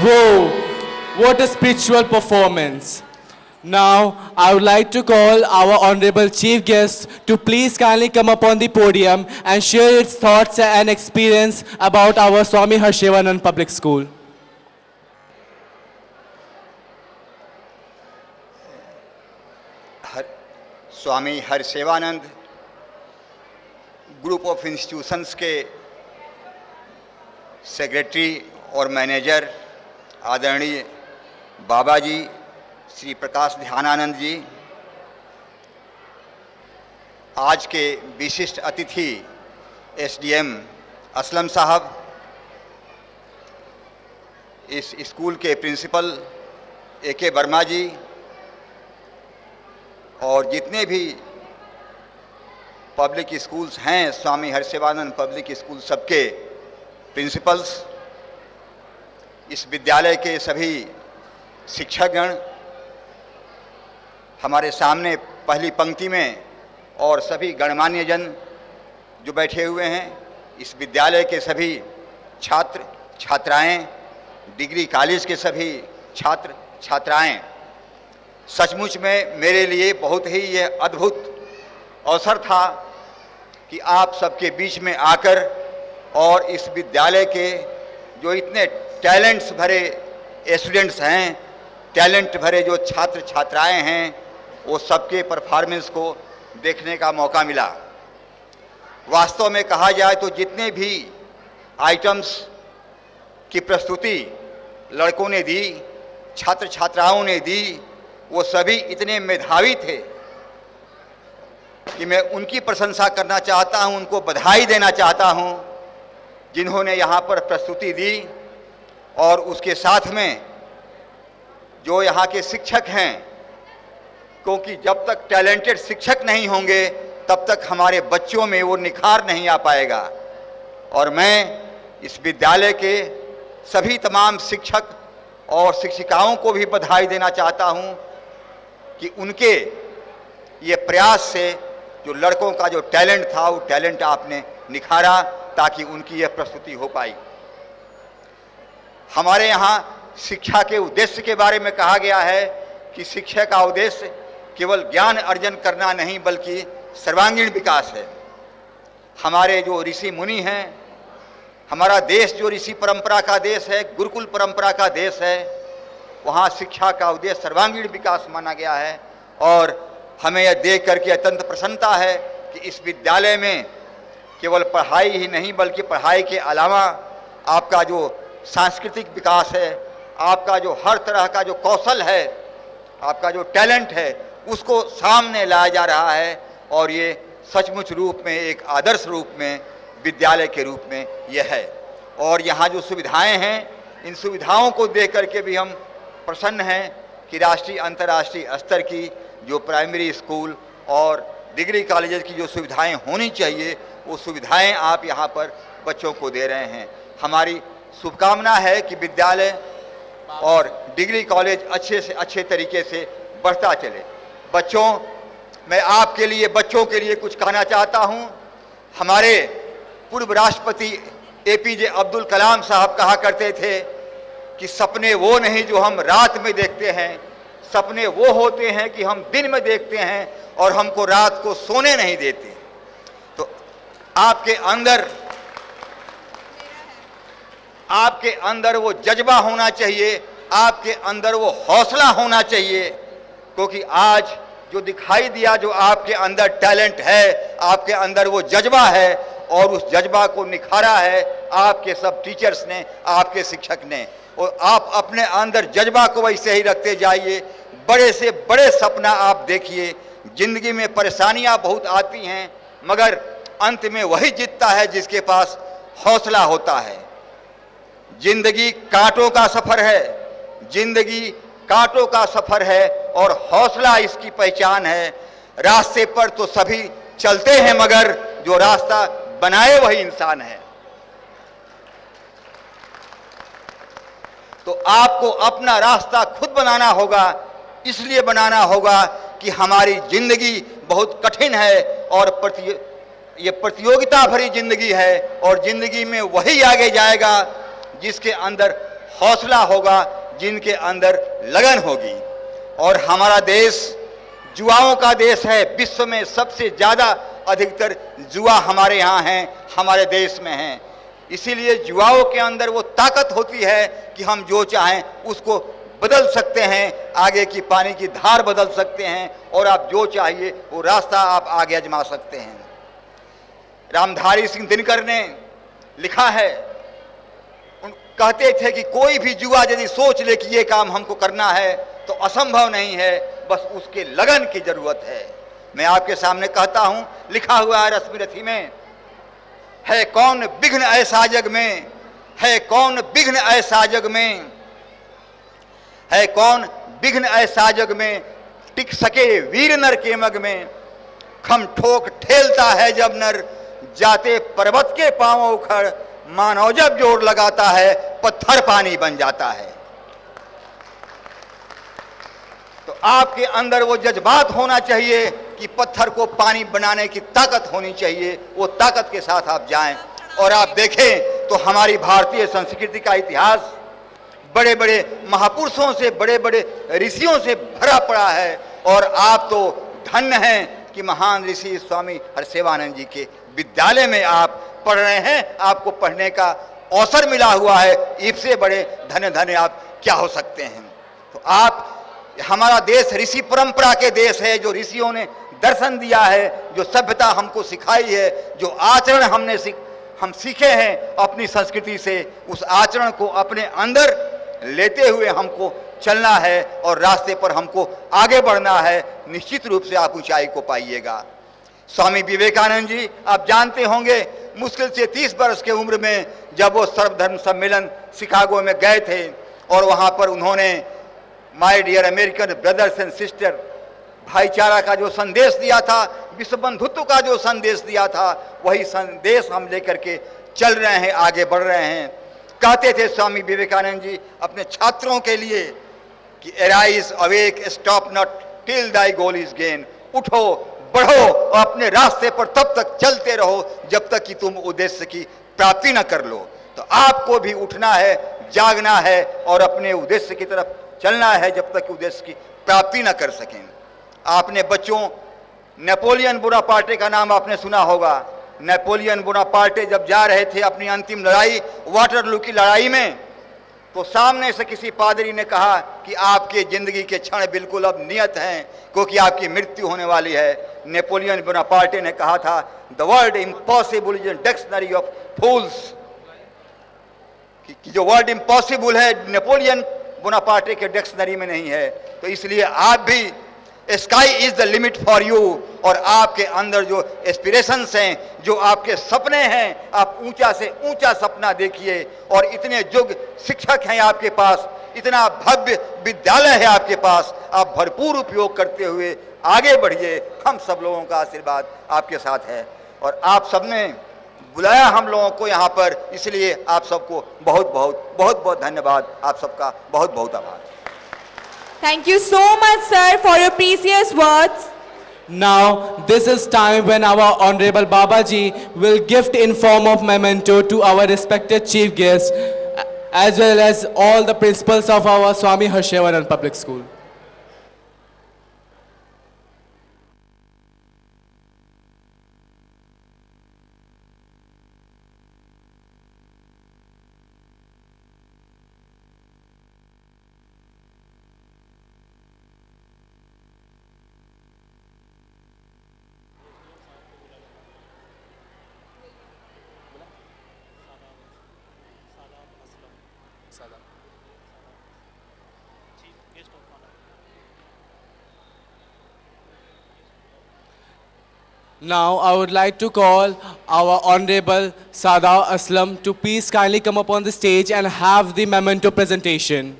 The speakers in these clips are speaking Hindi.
Whoa, what a spiritual performance. Now, I would like to call our honorable chief guest to please kindly come up on the podium and share its thoughts and experience about our Swami Harshevanand Public School. Swami Harsewanand group of institutions के सेक्रेटरी और मैनेजर आदरणीय बाबा जी श्री प्रकाश ध्यानानंद जी, आज के विशिष्ट अतिथि एसडीएम असलम साहब, इस स्कूल के प्रिंसिपल ए.के. वर्मा जी और जितने भी पब्लिक स्कूल्स हैं, स्वामी हरसेवानंद पब्लिक स्कूल सबके प्रिंसिपल्स, इस विद्यालय के सभी शिक्षकगण, हमारे सामने पहली पंक्ति में और सभी गणमान्य जन जो बैठे हुए हैं, इस विद्यालय के सभी छात्र छात्राएं, डिग्री कॉलेज के सभी छात्र छात्राएं, सचमुच में मेरे लिए बहुत ही यह अद्भुत अवसर था कि आप सबके बीच में आकर और इस विद्यालय के जो इतने टैलेंट्स भरे स्टूडेंट्स हैं, टैलेंट भरे जो छात्र छात्राएं हैं, वो सबके परफॉर्मेंस को देखने का मौका मिला। वास्तव में कहा जाए तो जितने भी आइटम्स की प्रस्तुति लड़कों ने दी, छात्र छात्राओं ने दी, वो सभी इतने मेधावी थे कि मैं उनकी प्रशंसा करना चाहता हूं, उनको बधाई देना चाहता हूं जिन्होंने यहाँ पर प्रस्तुति दी। और उसके साथ में जो यहाँ के शिक्षक हैं, क्योंकि जब तक टैलेंटेड शिक्षक नहीं होंगे तब तक हमारे बच्चों में वो निखार नहीं आ पाएगा। और मैं इस विद्यालय के सभी तमाम शिक्षक और शिक्षिकाओं को भी बधाई देना चाहता हूं कि उनके ये प्रयास से जो लड़कों का जो टैलेंट था, वो टैलेंट आपने निखारा ताकि उनकी यह प्रस्तुति हो पाई। हमारे यहाँ शिक्षा के उद्देश्य के बारे में कहा गया है कि शिक्षा का उद्देश्य केवल ज्ञान अर्जन करना नहीं बल्कि सर्वांगीण विकास है। हमारे जो ऋषि मुनि हैं, हमारा देश जो ऋषि परंपरा का देश है, गुरुकुल परंपरा का देश है, वहाँ शिक्षा का उद्देश्य सर्वांगीण विकास माना गया है। और हमें यह देख करके अत्यंत प्रसन्नता है कि इस विद्यालय में केवल पढ़ाई ही नहीं बल्कि पढ़ाई के अलावा आपका जो सांस्कृतिक विकास है, आपका जो हर तरह का जो कौशल है, आपका जो टैलेंट है, उसको सामने लाया जा रहा है। और ये सचमुच रूप में एक आदर्श रूप में विद्यालय के रूप में यह है। और यहाँ जो सुविधाएं हैं, इन सुविधाओं को देख करके भी हम प्रसन्न हैं कि राष्ट्रीय अंतर्राष्ट्रीय स्तर की जो प्राइमरी स्कूल और डिग्री कॉलेजेस की जो सुविधाएं होनी चाहिए, वो सुविधाएं आप यहाँ पर बच्चों को दे रहे हैं। हमारी शुभकामना है कि विद्यालय और डिग्री कॉलेज अच्छे से अच्छे तरीके से बढ़ता चले। बच्चों, मैं आपके लिए, बच्चों के लिए कुछ कहना चाहता हूँ। हमारे पूर्व राष्ट्रपति APJ अब्दुल कलाम साहब कहा करते थे कि सपने वो नहीं जो हम रात में देखते हैं, सपने वो होते हैं कि हम दिन में देखते हैं और हमको रात को सोने नहीं देते। तो आपके अंदर वो जज्बा होना चाहिए, आपके अंदर वो हौसला होना चाहिए, क्योंकि आज जो दिखाई दिया, जो आपके अंदर टैलेंट है, आपके अंदर वो जज्बा है और उस जज्बा को निखारा है आपके सब टीचर्स ने, आपके शिक्षक ने। और आप अपने अंदर जज्बा को वैसे ही रखते जाइए, बड़े से बड़े सपना आप देखिए। जिंदगी में परेशानियां बहुत आती हैं, मगर अंत में वही जीतता है जिसके पास हौसला होता है। जिंदगी कांटों का सफर है, जिंदगी कांटों का सफर है और हौसला इसकी पहचान है। रास्ते पर तो सभी चलते हैं, मगर जो रास्ता बनाए वही इंसान है। तो आपको अपना रास्ता खुद बनाना होगा। इसलिए बनाना होगा कि हमारी जिंदगी बहुत कठिन है और ये प्रतियोगिता भरी जिंदगी है, और जिंदगी में वही आगे जाएगा जिसके अंदर हौसला होगा, जिनके अंदर लगन होगी। और हमारा देश जुआओं का देश है। विश्व में सबसे ज़्यादा अधिकतर जुआ हमारे यहाँ हैं, हमारे देश में हैं। इसीलिए जुआओं के अंदर वो ताकत होती है कि हम जो चाहें उसको बदल सकते हैं, आगे की पानी की धार बदल सकते हैं, और आप जो चाहिए वो रास्ता आप आगे आजमा सकते हैं। रामधारी सिंह दिनकर ने लिखा है, कहते थे कि कोई भी जुआ यदि सोच ले कि ये काम हमको करना है तो असंभव नहीं है, बस उसके लगन की जरूरत है। मैं आपके सामने कहता हूं, लिखा हुआ है रश्मि रथी में, है कौन विघ्न ऐसा जग में, है कौन विघ्न ऐसा जग में, है कौन विघ्न ऐसा जग में, टिक सके वीर नर के मग में, खम ठोक ठेलता है जब नर, जाते पर्वत के पांव उखड़, मानव जब जोर लगाता है पत्थर पानी बन जाता है। तो आपके अंदर वो जज्बात होना चाहिए कि पत्थर को पानी बनाने की ताकत होनी चाहिए। वो ताकत के साथ आप जाएं और आप देखें तो हमारी भारतीय संस्कृति का इतिहास बड़े बड़े महापुरुषों से, बड़े बड़े ऋषियों से भरा पड़ा है। और आप तो धन्य हैं कि महान ऋषि स्वामी हरसेवानंद जी के विद्यालय में आप पढ़ रहे हैं, आपको पढ़ने का अवसर मिला हुआ है। इससे बड़े धन्य धन्य आप क्या हो सकते हैं। तो आप, हमारा देश ऋषि परंपरा के देश है, जो ऋषियों ने दर्शन दिया है, जो सभ्यता हमको सिखाई है, जो आचरण हम सीखे हैं अपनी संस्कृति से, उस आचरण को अपने अंदर लेते हुए हमको चलना है और रास्ते पर हमको आगे बढ़ना है। निश्चित रूप से आप ऊंचाई को पाइएगा। स्वामी विवेकानंद जी, आप जानते होंगे, मुश्किल से 30 वर्ष के उम्र में जब वो सर्वधर्म सम्मेलन शिकागो में गए थे और वहाँ पर उन्होंने my dear American brothers and sister, भाईचारा का जो संदेश दिया था, विश्व बंधुत्व का जो संदेश दिया था, वही संदेश हम लेकर के चल रहे हैं, आगे बढ़ रहे हैं। कहते थे स्वामी विवेकानंद जी अपने छात्रों के लिए कि arise awake stop not till Dai goal is gain, उठो बढ़ो और अपने रास्ते पर तब तक चलते रहो जब तक कि तुम उद्देश्य की प्राप्ति न कर लो। तो आपको भी उठना है, जागना है और अपने उद्देश्य की तरफ चलना है जब तक कि उद्देश्य की प्राप्ति न कर सकें। आपने बच्चों, नेपोलियन बोनापार्टे का नाम आपने सुना होगा। नेपोलियन बोनापार्टे जब जा रहे थे अपनी अंतिम लड़ाई, वाटरलू की लड़ाई में, तो सामने से किसी पादरी ने कहा कि आपके जिंदगी के क्षण बिल्कुल अब नियत हैं, क्योंकि आपकी मृत्यु होने वाली है। नेपोलियन बोनापार्टे ने कहा था, the word impossible is in dictionary of fools, कि जो वर्ड इम्पॉसिबल है नेपोलियन बोनापार्टे के डिक्शनरी में नहीं है। तो इसलिए आप भी, sky is the limit for you, और आपके अंदर जो एस्पिरेशंस हैं, जो आपके सपने हैं, आप ऊंचा से ऊंचा सपना देखिए। और इतने युग शिक्षक हैं आपके पास, इतना भव्य विद्यालय है आपके पास, आप भरपूर उपयोग करते हुए आगे बढ़िए। हम सब लोगों का आशीर्वाद आपके साथ है और आप सबने बुलाया हम लोगों को यहाँ पर, इसलिए आप सबको बहुत बहुत बहुत बहुत धन्यवाद। आप सबका बहुत बहुत आभार। Thank you so much, sir, for your precious words. Now, this is time when our Honorable Babaji will gift in form of memento to our respected chief guests, as well as all the principals of our Swami Harshevanan Public School. Now, I would like to call our Honorable Sada Aslam to please kindly come up on the stage and have the memento presentation.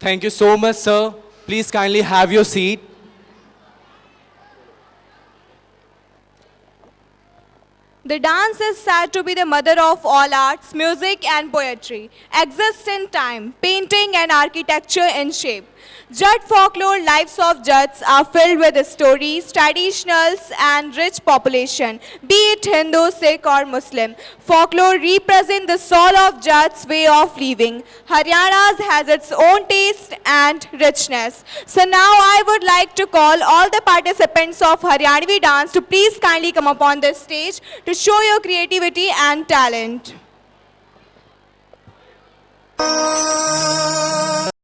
Thank you so much, sir. Please kindly have your seat. The dance is said to be the mother of all arts, music and poetry, exists in time, painting and architecture in shape. Jat folklore lives of Jats are filled with stories, traditionals and rich population, be it Hindu, Sikh or Muslim. Folklore represents the soul of Jats' way of living. Haryana has its own taste and richness. So now I would like to call all the participants of Haryanvi dance to please kindly come upon this stage to show your creativity and talent.